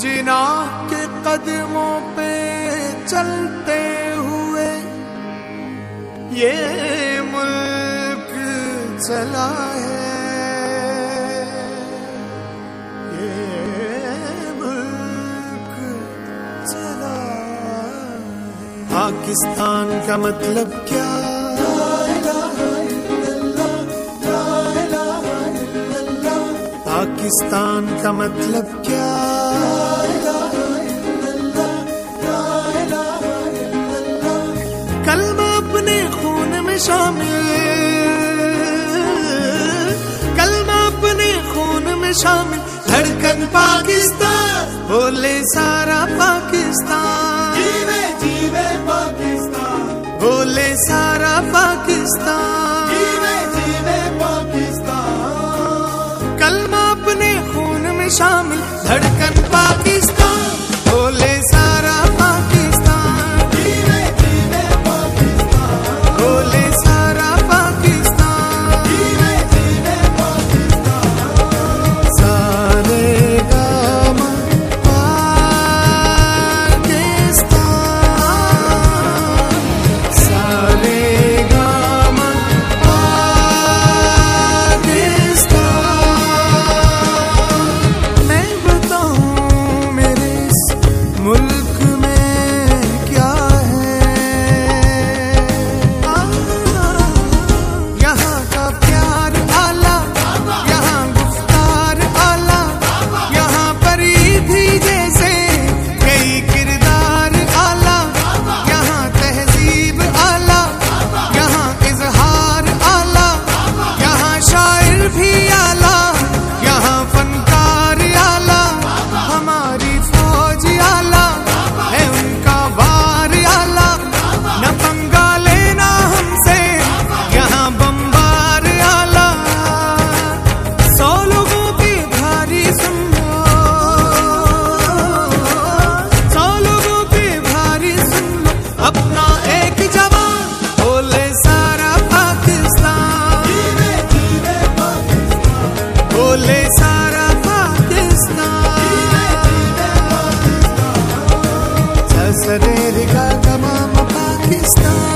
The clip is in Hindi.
जिना के कदमों पे चलते हुए ये मुल्क चला है, ये मुल्क चला है। पाकिस्तान का मतलब क्या? पाकिस्तान का मतलब क्या? कलमा अपने खून में शामिल, कलमा अपने खून में शामिल, धड़कन पाकिस्तान, बोले सारा पाकिस्तान, जीवे जीवे पाकिस्तान, बोले सारा पाकिस्तान, जीवे जीवे पाकिस्तान। कलमा अपने खून में शामिल, धड़कन पाकिस्तान, बोले सारा पाकिस्तान, जीवे जीवे पाकिस्तान, बोले सारा पाकिस्तान, जीवे जीवे पाकिस्तान। सारे गामा पाकिस्तान, सारे गामा मुल्क में क्या है? यहाँ का प्यार आला, यहाँ गुफ्तार आला, यहाँ परी भी जैसे कई किरदार आला, यहाँ तहजीब आला, यहाँ इजहार आला, यहाँ शायर भी आला, यहाँ फनकार आला, हमारी फौज आला है, उनका वार आला, न पंगा लेना हमसे, यहाँ बम्बार आला। 100 लोगों की भारी सुन लो, 100 लोगों की भारी सुन लो, अपना एक जवान, बोले सारा पाकिस्तान, जीवे जीवे पाकिस्तान, बोले सारा पाकिस्तान, जीवे जीवे पाकिस्तान। सरेगा गमाम पाकिस्तान।